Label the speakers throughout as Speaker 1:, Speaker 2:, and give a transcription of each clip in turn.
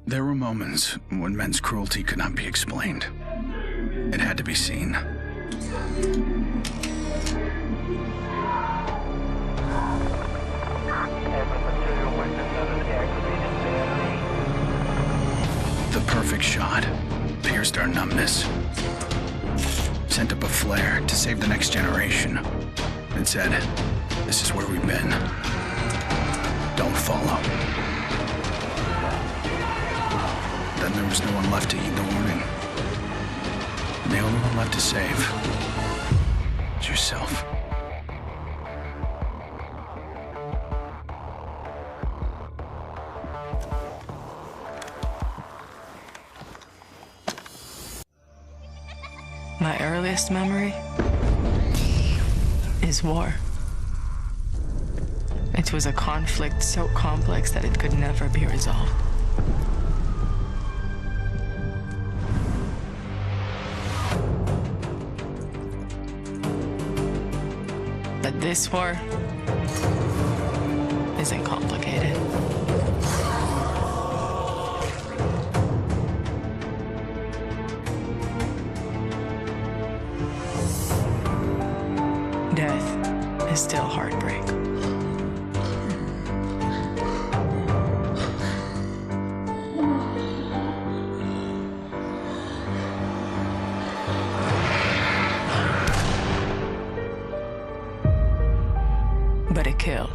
Speaker 1: There were moments when men's cruelty could not be explained. It had to be seen. The perfect shot pierced our numbness, sent up a flare to save the next generation. It said, "This is where we've been. Don't follow." Then there was no one left to heed the warning. The only one left to save is yourself.
Speaker 2: My earliest memory is war. It was a conflict so complex that it could never be resolved. But this war isn't complicated. Death is still heartbreak. But a kill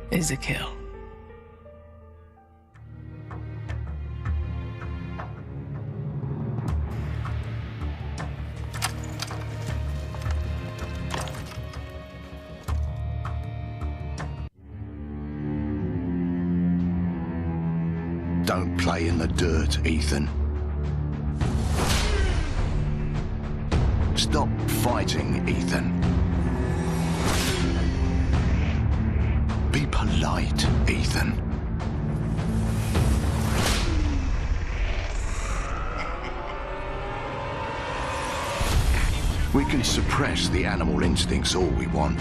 Speaker 2: is a kill.
Speaker 3: Don't play in the dirt, Ethan. Stop fighting, Ethan. Be polite, Ethan. We can suppress the animal instincts all we want,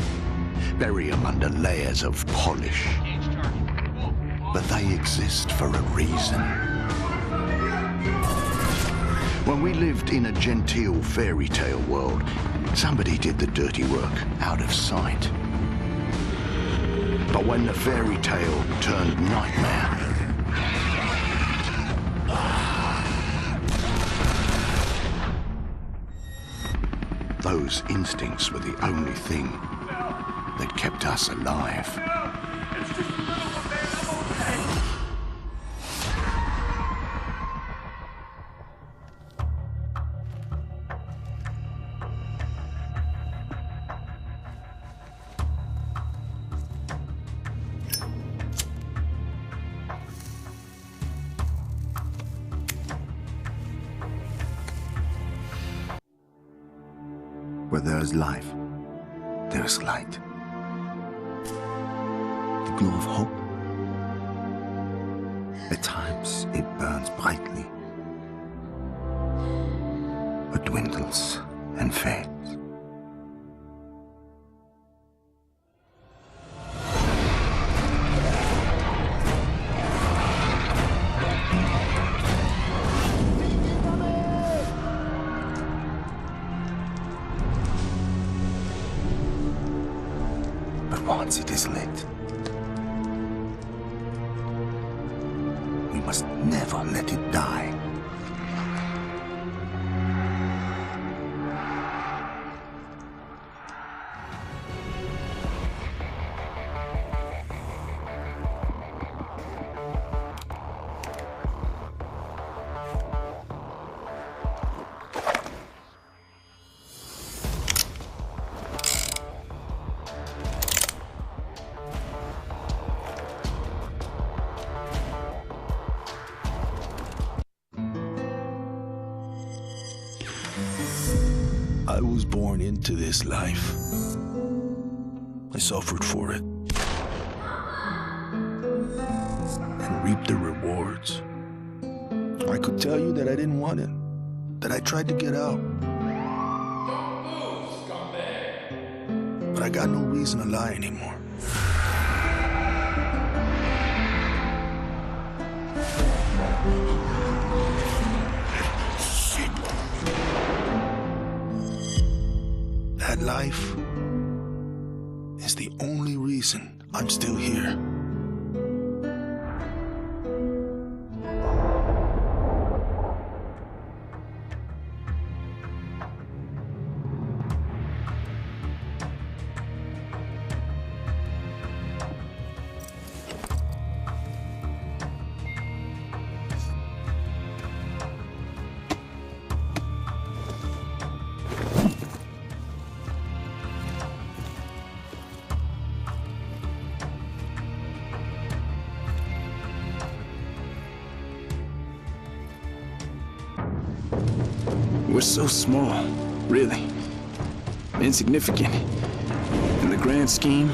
Speaker 3: bury them under layers of polish. But they exist for a reason. When we lived in a genteel fairy tale world, somebody did the dirty work out of sight. But when the fairy tale turned nightmare, those instincts were the only thing that kept us alive.
Speaker 4: Where there is life, there is light. The glow of hope. At times it burns brightly, but dwindles and fades. Once it is lit, we must never let it die.
Speaker 5: I was born into this life. I suffered for it and reaped the rewards. I could tell you that I didn't want it, that I tried to get out. But I got no reason to lie anymore. That life is the only reason I'm still here.
Speaker 6: We're so small, really. Insignificant. In the grand scheme,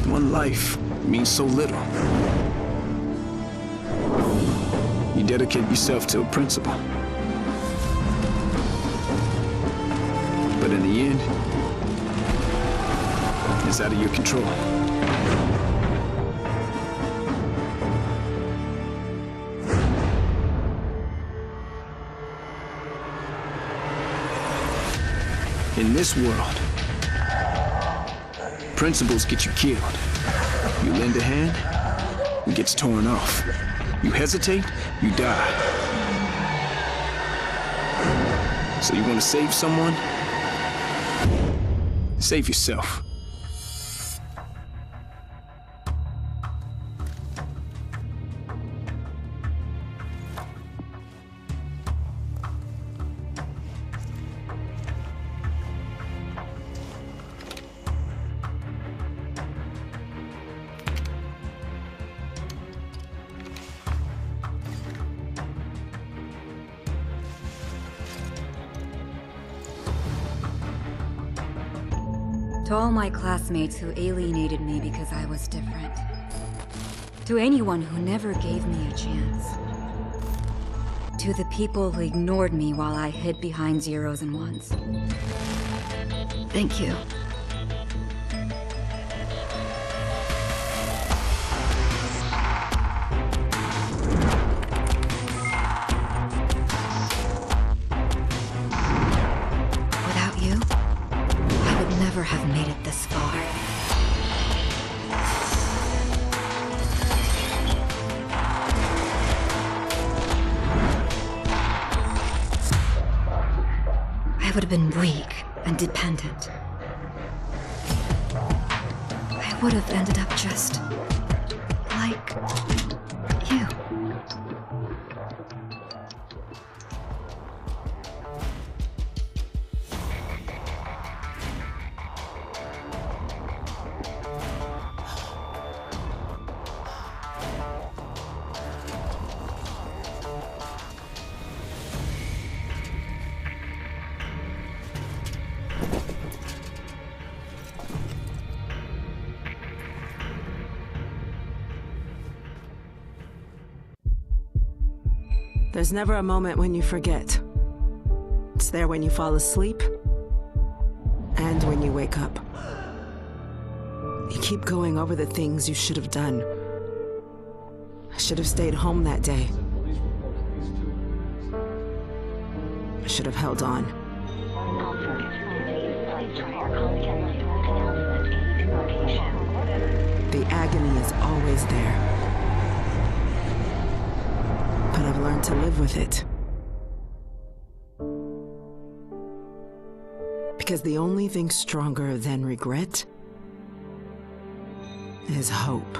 Speaker 6: one life means so little. You dedicate yourself to a principle. But in the end, it's out of your control. In this world, principles get you killed. You lend a hand, it gets torn off. You hesitate, you die. So you want to save someone? Save yourself.
Speaker 7: To all my classmates who alienated me because I was different. To anyone who never gave me a chance. To the people who ignored me while I hid behind zeros and ones. Thank you. Without you, I would never have made it this far. I would have been weak and dependent. I would have ended up just like you.
Speaker 8: There's never a moment when you forget. It's there when you fall asleep and when you wake up. You keep going over the things you should have done. I should have stayed home that day. I should have held on. The agony is always there. But I've learned to live with it. Because the only thing stronger than regret is hope.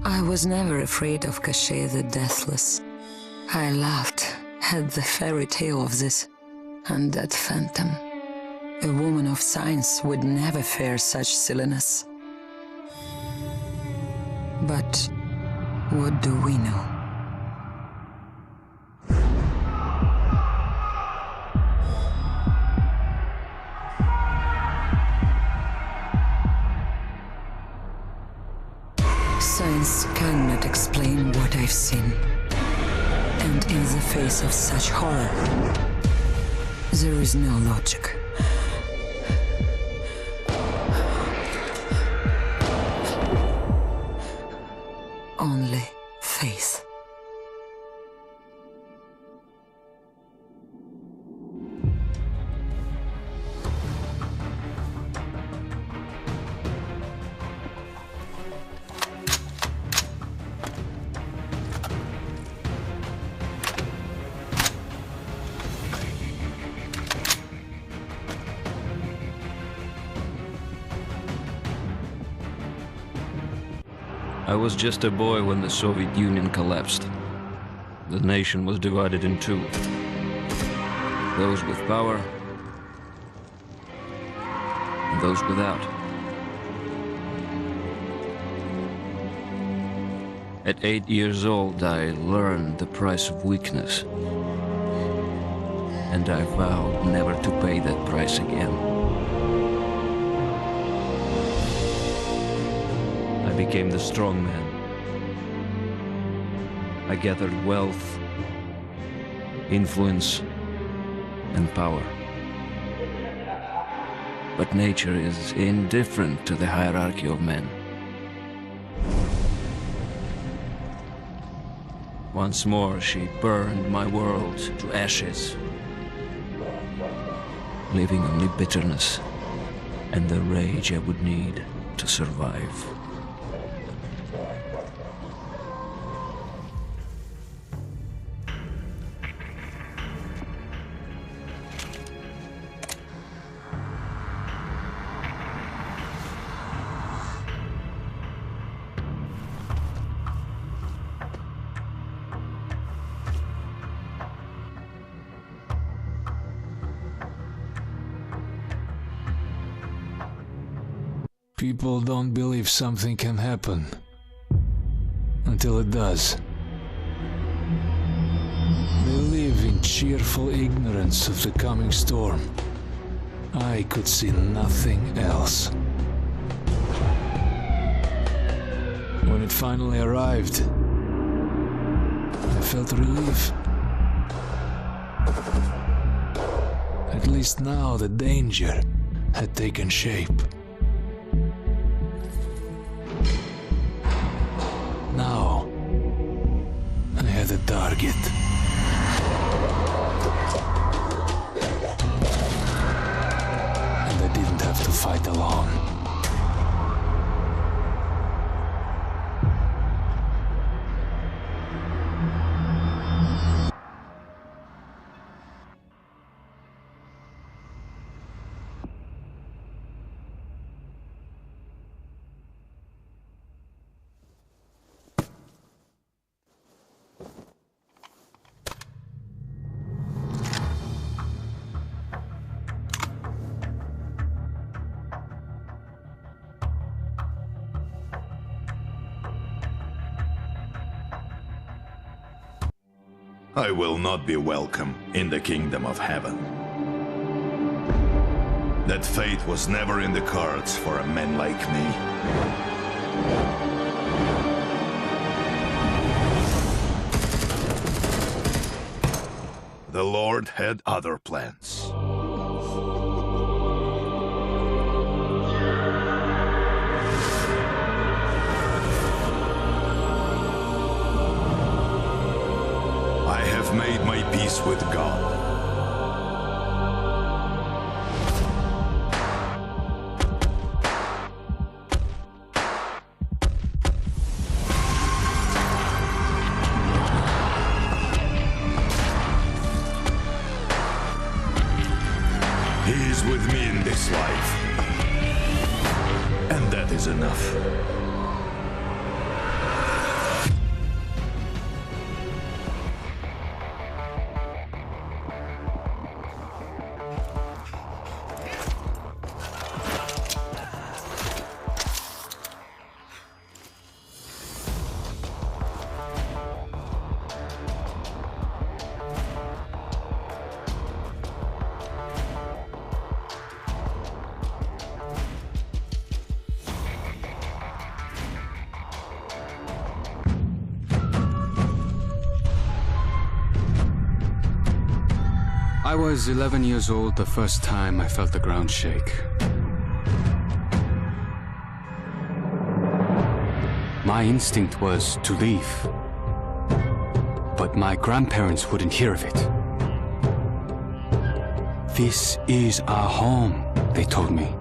Speaker 2: I was never afraid of Cachet the Deathless. I laughed at the fairy tale of this undead phantom. A woman of science would never fear such silliness. But what do we know? Science cannot explain what I've seen. And in the face of such horror, there is no logic. Only faith.
Speaker 9: I was just a boy when the Soviet Union collapsed. The nation was divided in two. Those with power and those without. At 8 years old, I learned the price of weakness. And I vowed never to pay that price again. I became the strong man. I gathered wealth, influence, and power. But nature is indifferent to the hierarchy of men. Once more, she burned my world to ashes, leaving only bitterness and the rage I would need to survive.
Speaker 10: People don't believe something can happen until it does. They live in cheerful ignorance of the coming storm. I could see nothing else. When it finally arrived, I felt relief. At least now the danger had taken shape. Now, I had a target. And I didn't have to fight alone.
Speaker 3: I will not be welcome in the kingdom of heaven. That fate was never in the cards for a man like me. The Lord had other plans. Made my peace with God. He is with me in this life, and that is enough.
Speaker 10: I was 11 years old the first time I felt the ground shake. My instinct was to leave, but my grandparents wouldn't hear of it. This is our home, they told me.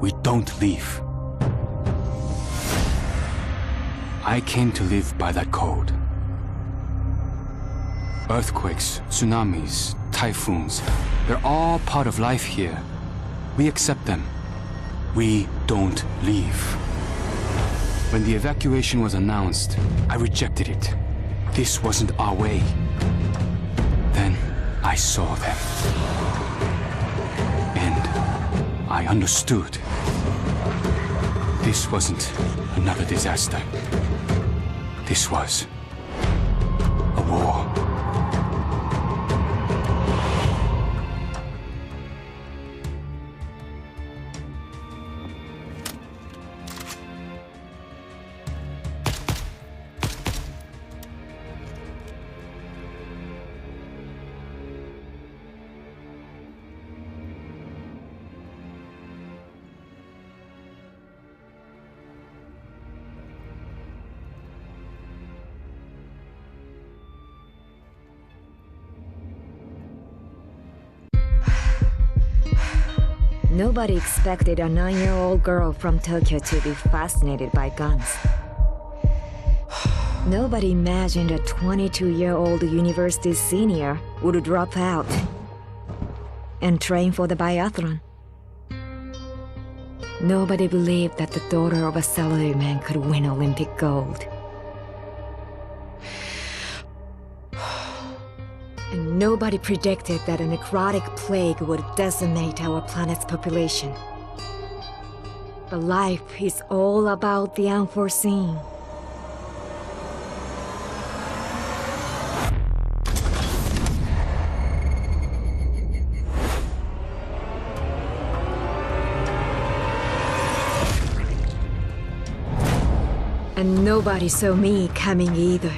Speaker 10: We don't leave. I came to live by that code. Earthquakes, tsunamis, typhoons, they're all part of life here. We accept them. We don't leave. When the evacuation was announced, I rejected it. This wasn't our way. Then I saw them. And I understood. This wasn't another disaster. This was a war.
Speaker 11: Nobody expected a 9-year-old girl from Tokyo to be fascinated by guns. Nobody imagined a 22-year-old university senior would drop out and train for the biathlon. Nobody believed that the daughter of a salaryman could win Olympic gold. And nobody predicted that a necrotic plague would decimate our planet's population. But life is all about the unforeseen. And nobody saw me coming either.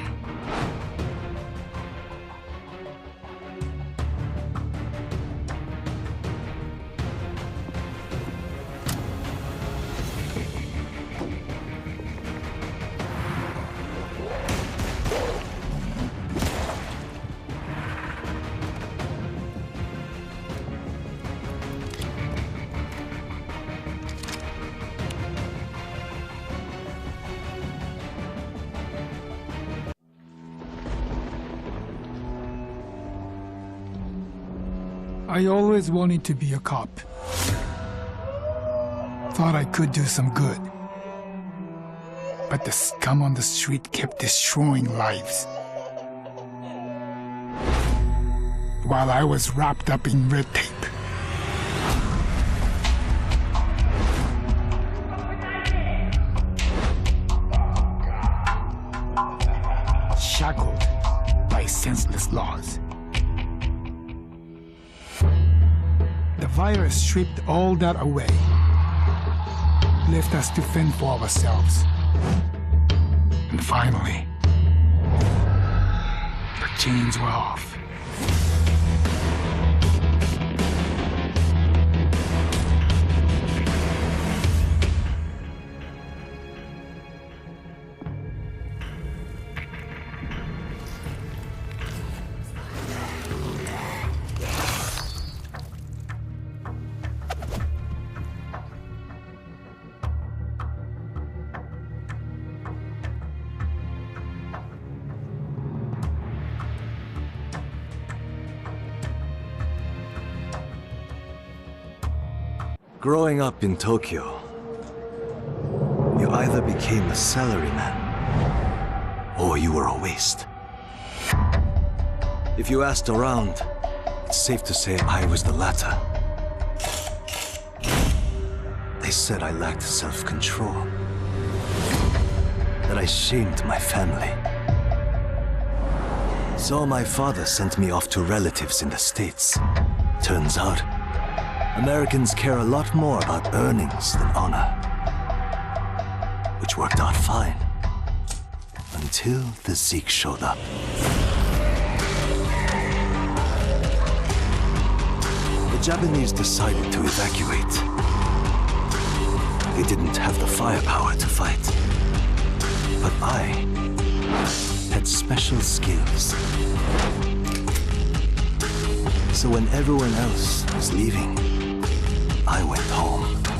Speaker 12: I always wanted to be a cop. Thought I could do some good. But the scum on the street kept destroying lives. While I was wrapped up in red tape. Shackled by senseless laws. The virus stripped all that away, left us to fend for ourselves. And finally, the chains were off.
Speaker 13: Growing up in Tokyo, you either became a salaryman, or you were a waste. If you asked around, it's safe to say I was the latter. They said I lacked self-control, that I shamed my family. So my father sent me off to relatives in the States. Turns out, Americans care a lot more about earnings than honor. Which worked out fine. Until the Zeke showed up. The Japanese decided to evacuate. They didn't have the firepower to fight. But I had special skills. So when everyone else was leaving, I went home.